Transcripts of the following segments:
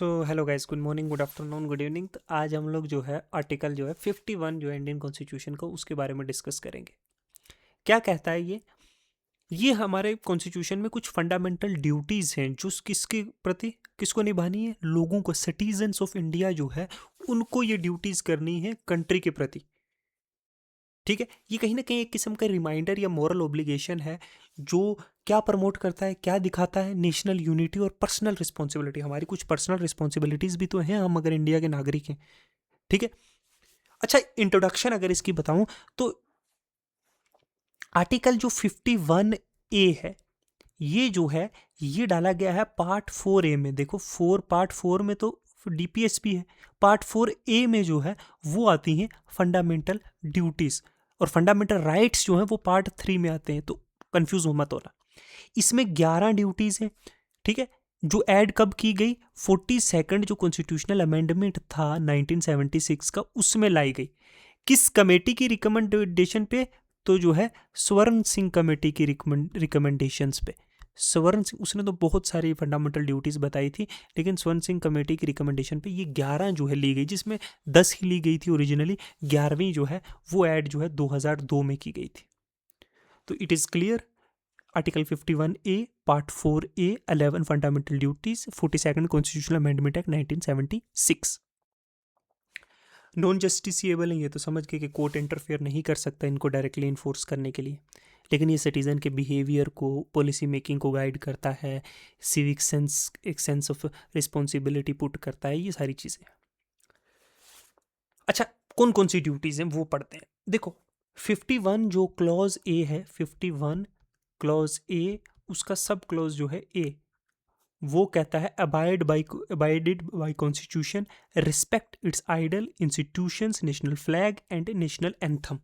So hello guys, good morning, good afternoon, good evening. तो आज हम लोग जो है आर्टिकल जो है 51 जो है इंडियन कॉन्स्टिट्यूशन को, उसके बारे में डिस्कस करेंगे। क्या कहता है ये हमारे कॉन्स्टिट्यूशन में कुछ फंडामेंटल ड्यूटीज़ हैं जो किसके प्रति किसको निभानी है, लोगों को, सिटीजन्स ऑफ इंडिया जो है उनको ये ड्यूटीज़ करनी है कंट्री के प्रति। ठीक है, ये कहीं ना कहीं एक किस्म का रिमाइंडर या मॉरल ऑब्लिगेशन है जो क्या प्रमोट करता है, क्या दिखाता है, नेशनल यूनिटी और पर्सनल रिस्पॉन्सिबिलिटी। हमारी कुछ पर्सनल रिस्पॉन्सिबिलिटीज भी तो हैं, हम अगर इंडिया के नागरिक हैं। ठीक है। अच्छा, इंट्रोडक्शन अगर इसकी बताऊं तो आर्टिकल जो 51A है, ये जो है ये डाला गया है पार्ट 4A में। देखो, पार्ट 4 में तो डीपीएस भी है, पार्ट 4A में जो है वो आती हैं फंडामेंटल ड्यूटीज, और फंडामेंटल राइट्स जो हैं वो पार्ट 3 में आते हैं। तो कंफ्यूज हो मत होना। इसमें 11 ड्यूटीज हैं। ठीक है, जो ऐड कब की गई, 42nd जो कॉन्स्टिट्यूशनल अमेंडमेंट था 1976 का, उसमें लाई गई। किस कमेटी की रिकमेंडेशन पे? तो जो है स्वर्ण सिंह कमेटी की रिकमेंडेशंस पे। स्वर्ण सिंह, उसने तो बहुत सारी फंडामेंटल ड्यूटीज बताई थी, लेकिन स्वर्ण सिंह कमेटी की रिकमेंडेशन पे ये 11 जो है ली गई, जिसमें 10 ही ली गई थी ओरिजिनली। 11वीं जो है वो ऐड जो है 2002 में की गई थी। तो it is clear, article 51A part 4A 11 fundamental duties, 42nd constitutional amendment act 1976। Non justiciable है, ये तो समझ गए कि कोर्ट इंटरफेयर नहीं कर सकता इनको डायरेक्टली इन्फोर्स करने के लिए, लेकिन ये सिटीज़न के बिहेवियर को, पॉलिसी मेकिंग को गाइड करता है, सिविक सेंस, एक सेंस ऑफ रिस्पॉन्सिबिलिटी पुट करता है, ये सारी चीज़ें। अच्छा, कौन कौन सी ड्यूटीज़ हैं वो पढ़ते हैं। देखो, 51 जो क्लॉज ए है, 51 क्लॉज ए, उसका सब क्लॉज जो है ए, वो कहता है abided by constitution, respect its ideal institutions, national flag and national anthem.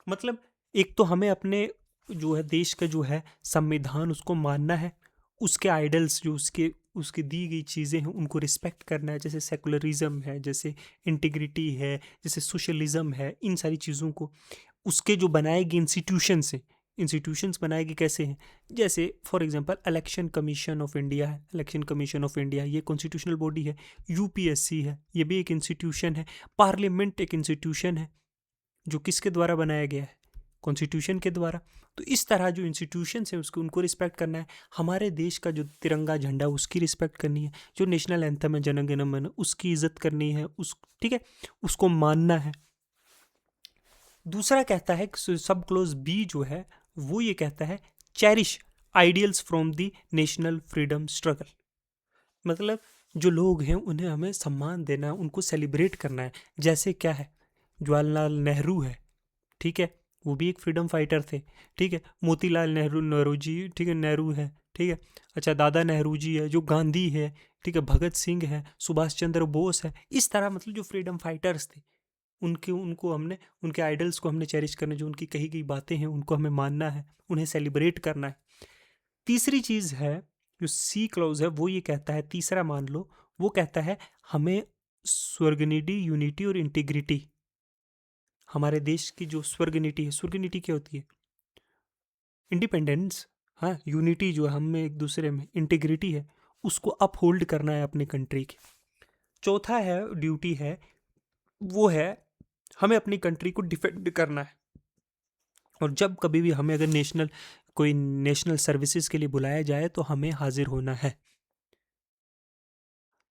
मतलब एक तो हमें अपने जो है देश का जो है संविधान, उसको मानना है, उसके आइडल्स जो उसके उसकी दी गई चीज़ें हैं उनको रिस्पेक्ट करना है, जैसे सेकुलरिज्म है, जैसे इंटीग्रिटी है, जैसे सोशलिज्म है, इन सारी चीज़ों को। उसके जो बनाए गए इंस्टीट्यूशंस हैं, इंस्टीट्यूशंस बनाए गए कैसे हैं, जैसे for example election commission of India है, इलेक्शन कमीशन ऑफ इंडिया ये कॉन्स्टिट्यूशनल बॉडी है। यूपीएससी है, ये भी एक इंस्टीट्यूशन है। पार्लियामेंट एक इंस्टीट्यूशन है जो किसके द्वारा बनाया गया है, कॉन्स्टिट्यूशन के द्वारा। तो इस तरह जो इंस्टीट्यूशंस हैं उसको, उनको रिस्पेक्ट करना है। हमारे देश का जो तिरंगा झंडा उसकी रिस्पेक्ट करनी है, जो नेशनल एंथम है जन गण मन, उसकी इज्जत करनी है, उस ठीक है, उसको मानना है। दूसरा कहता है, सब क्लोज बी जो है वो ये कहता है, cherish ideals from the national freedom struggle. मतलब जो लोग हैं उन्हें हमें सम्मान देना है, उनको सेलिब्रेट करना है। जैसे क्या है, जवाहरलाल नेहरू है, ठीक है, वो भी एक फ्रीडम फाइटर थे। ठीक है, मोतीलाल नेहरू, नेहरू जी, ठीक है, नेहरू है, ठीक है। अच्छा, दादा नेहरू जी है, जो गांधी है, ठीक है, भगत सिंह है, सुभाष चंद्र बोस है। इस तरह मतलब जो फ्रीडम फाइटर्स थे, उनके उनको हमने, उनके आइडल्स को हमने चेरिश करना, जो उनकी कही गई बातें हैं उनको हमें मानना है, उन्हें सेलिब्रेट करना है। तीसरी चीज़ है, जो सी क्लॉज है वो ये कहता है, तीसरा मान लो, वो कहता है हमें स्वर्गनिटी, यूनिटी और इंटीग्रिटी, हमारे देश की जो स्वर्गनिटी है, स्वर्गनिटी क्या होती है, इंडिपेंडेंस, हाँ, यूनिटी जो है हम में एक दूसरे में, इंटीग्रिटी है, उसको अपहोल्ड करना है अपने कंट्री की। चौथा है, ड्यूटी है, वो है हमें अपनी कंट्री को डिफेंड करना है, और जब कभी भी हमें अगर कोई नेशनल सर्विसेज के लिए बुलाया जाए तो हमें हाजिर होना है।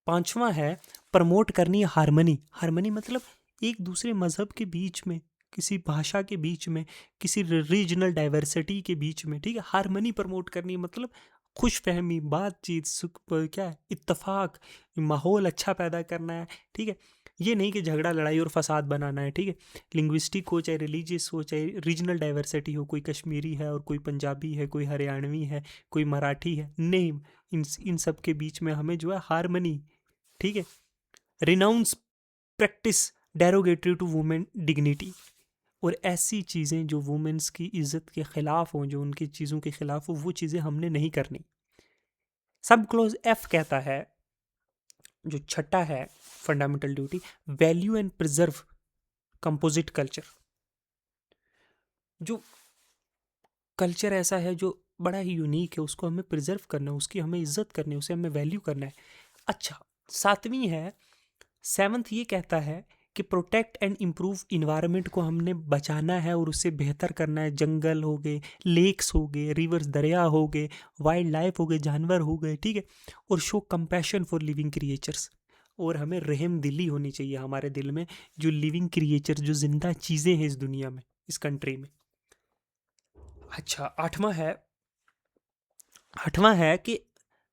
पांचवा है, प्रमोट करनी है हारमनी। हारमनी मतलब एक दूसरे मजहब के बीच में, किसी भाषा के बीच में, किसी रीजनल डाइवर्सिटी के बीच में, ठीक है, हारमनी प्रमोट करनी है। मतलब खुश फहमी, बातचीत, सुख, क्या है, इत्तेफाक, माहौल अच्छा पैदा करना है। ठीक है, ये नहीं कि झगड़ा, लड़ाई और फसाद बनाना है। ठीक है, लिंग्विस्टिक हो, चाहे रिलीजियस हो, चाहे रीजनल डाइवर्सिटी हो, कोई कश्मीरी है और कोई पंजाबी है, कोई हरियाणवी है, कोई मराठी है, नहीं, इन सब के बीच में हमें जो है हारमनी, ठीक है, renounce practice derogatory to women dignity, और ऐसी चीज़ें जो वुमेन्स की इज्जत के खिलाफ हों, जो उनकी चीज़ों के खिलाफ हो, वो चीज़ें हमने नहीं करनी। सब क्लोज एफ कहता है, जो छठा है fundamental duty, value and preserve composite culture. जो कल्चर ऐसा है जो बड़ा ही यूनिक है, उसको हमें प्रिजर्व करना है, उसकी हमें इज्जत करनी है, उसे हमें वैल्यू करना है। अच्छा, सातवीं है, सेवन्थ ये कहता है कि प्रोटेक्ट एंड इम्प्रूव इन्वायरमेंट को हमने बचाना है और उसे बेहतर करना है। जंगल हो गए, लेक्स हो गए, रिवर्स दरिया हो गए, वाइल्ड लाइफ हो गए, जानवर हो गए, ठीक है। और show compassion for living creatures, और हमें रहम दिली होनी चाहिए हमारे दिल में, जो लिविंग क्रिएचर, जो जिंदा चीज़ें हैं इस दुनिया में, इस कंट्री में। अच्छा, आठवां है कि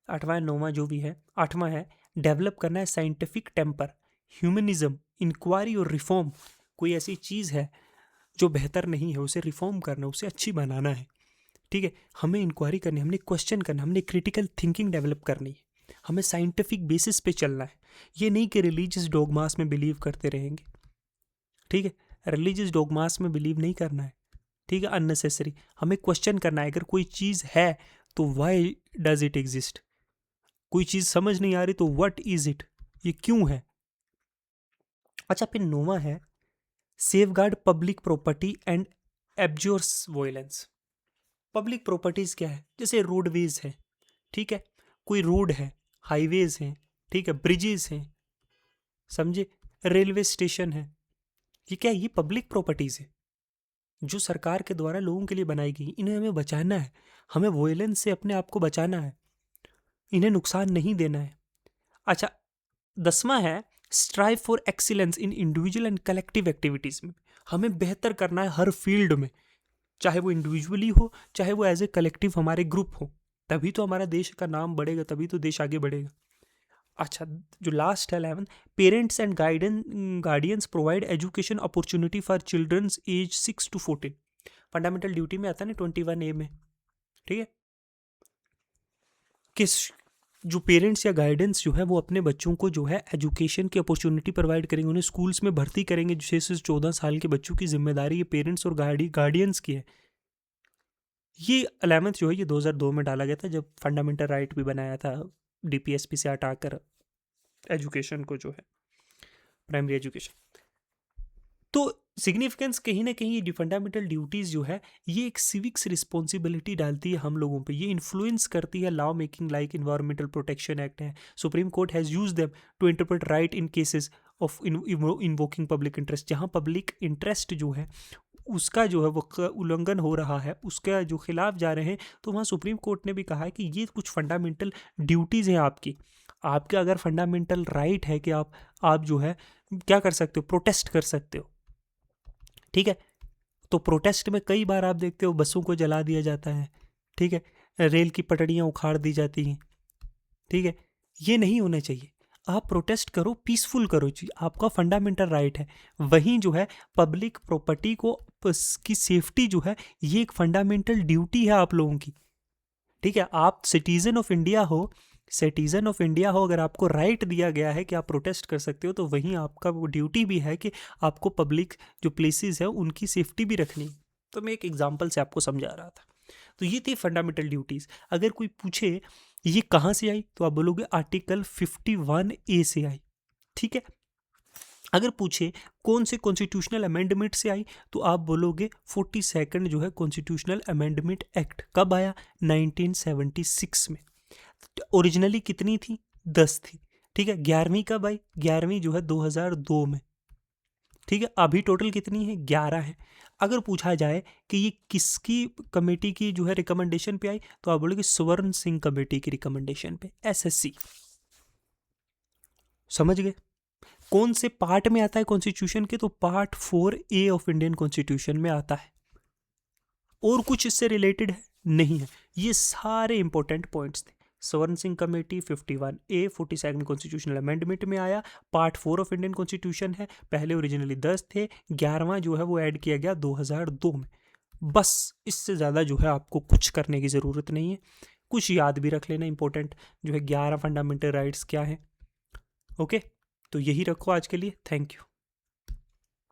आठवां नौवां जो भी है, आठवां है डेवलप करना है साइंटिफिक टेम्पर, ह्यूमनिज्म, इंक्वायरी और रिफॉर्म। कोई ऐसी चीज़ है जो बेहतर नहीं है, उसे रिफॉर्म करना, उसे अच्छी बनाना है, ठीक है। हमें इंक्वायरी करनी, हमने क्वेश्चन करना, हमने क्रिटिकल थिंकिंग डेवलप करनी है, हमें साइंटिफिक बेसिस पे चलना है। ये नहीं कि रिलीजियस डोगमास में बिलीव करते रहेंगे, ठीक है। रिलीजियस डोगमास में बिलीव नहीं करना है, ठीक है, अननेसेसरी। हमें क्वेश्चन करना है, अगर कोई चीज़ है तो वाई डज इट एग्जिस्ट, कोई चीज़ समझ नहीं आ रही तो व्हाट इज इट, ये क्यों है। अच्छा, फिर नौवां है safeguard public property and abjure violence. Public properties क्या है, जैसे रोडवेज है, ठीक है, कोई रोड है, हाईवेज हैं, ठीक है, ब्रिजेस हैं, समझे, रेलवे स्टेशन है, ये क्या है, ये पब्लिक प्रॉपर्टीज है जो सरकार के द्वारा लोगों के लिए बनाई गई। इन्हें हमें बचाना है, हमें वॉयलेंस से अपने आप को बचाना है, इन्हें नुकसान नहीं देना है। अच्छा, 10वां है strive for excellence in individual and collective activities में। हमें बेहतर करना है हर फील्ड में, चाहे वो इंडिविजुअली हो, चाहे वो एज ए कलेक्टिव हमारे ग्रुप हो, तभी तो हमारा देश का नाम बढ़ेगा, तभी तो देश आगे बढ़ेगा। अच्छा, जो लास्ट है 11, parents and guardians provide education opportunity for childrens age 6 to 14। Fundamental duty में आता है ना 21A में, ठीक है, किस जो पेरेंट्स या गाइडेंस जो है वो अपने बच्चों को जो है एजुकेशन की अपॉर्चुनिटी प्रोवाइड करेंगे, उन्हें स्कूल्स में भर्ती करेंगे। 6 से 14 साल के बच्चों की जिम्मेदारी ये पेरेंट्स और गार्डियंस की है। ये 11th जो है ये 2002 में डाला गया था, जब फंडामेंटल राइट भी बनाया था DPSP से हटाकर एजुकेशन को, जो है प्राइमरी एजुकेशन। तो सिग्निफिकेंस कहीं ना कहीं ये फंडामेंटल ड्यूटीज़ जो है ये एक सिविक्स रिस्पॉन्सिबिलिटी डालती है हम लोगों पे, ये इन्फ्लुएंस करती है law making, like environmental protection act है, Supreme Court has use them to interpret right in cases of invoking public interest. जहाँ पब्लिक इंटरेस्ट जो है उसका जो है वो उल्लंघन हो रहा है, उसके जो खिलाफ जा रहे हैं, तो वहाँ सुप्रीम कोर्ट ने भी कहा है कि ये कुछ फंडामेंटल ड्यूटीज़ हैं आपकी। आपके अगर फंडामेंटल राइट है कि आप जो है क्या कर सकते हो, प्रोटेस्ट कर सकते हो, ठीक है। तो प्रोटेस्ट में कई बार आप देखते हो बसों को जला दिया जाता है, ठीक है, रेल की पटरियां उखाड़ दी जाती हैं, ठीक है। ये नहीं होना चाहिए। आप प्रोटेस्ट करो, पीसफुल करो, जी आपका फंडामेंटल राइट है। वहीं जो है पब्लिक प्रॉपर्टी को की सेफ्टी जो है ये एक फंडामेंटल ड्यूटी है आप लोगों की, ठीक है। आप सिटीजन ऑफ इंडिया हो, सिटीजन ऑफ इंडिया हो, अगर आपको राइट दिया गया है कि आप प्रोटेस्ट कर सकते हो, तो वहीं आपका वो ड्यूटी भी है कि आपको पब्लिक जो प्लेसेस है उनकी सेफ्टी भी रखनी। तो मैं एक एग्जांपल से आपको समझा रहा था। तो ये थी फंडामेंटल ड्यूटीज़। अगर कोई पूछे ये कहाँ से आई, तो आप बोलोगे आर्टिकल 51A से आई, ठीक है। अगर पूछे कौन से कॉन्स्टिट्यूशनल अमेंडमेंट से आई, तो आप बोलोगे 42nd जो है कॉन्स्टिट्यूशनल अमेंडमेंट एक्ट कब आया, 1976 में। ओरिजिनली कितनी थी, 10 थी, ठीक है। 11वीं कब आई, 11वीं जो है 2002 में, ठीक है। अभी टोटल कितनी है, 11 है। अगर पूछा जाए कि ये किसकी कमेटी की जो है रिकमेंडेशन पे आई, तो आप बोलोगे स्वर्ण सिंह कमेटी की रिकमेंडेशन पे, SSC। समझ गए कौन से पार्ट में आता है कॉन्स्टिट्यूशन के, तो part 4A of Indian constitution में आता है। और कुछ इससे रिलेटेड है नहीं है। ये सारे इंपॉर्टेंट पॉइंट्स थे। स्वर्ण Singh committee 51A 42nd constitutional amendment में आया, पार्ट 4 ऑफ इंडियन कॉन्स्टिट्यूशन है। पहले ओरिजिनली 10 थे, 11वां जो है वो ऐड किया गया 2002 में। बस इससे ज़्यादा जो है आपको कुछ करने की ज़रूरत नहीं है। कुछ याद भी रख लेना इंपॉर्टेंट, जो है 11 फंडामेंटल राइट्स क्या है। ओके, तो यही रखो आज के लिए। Thank you.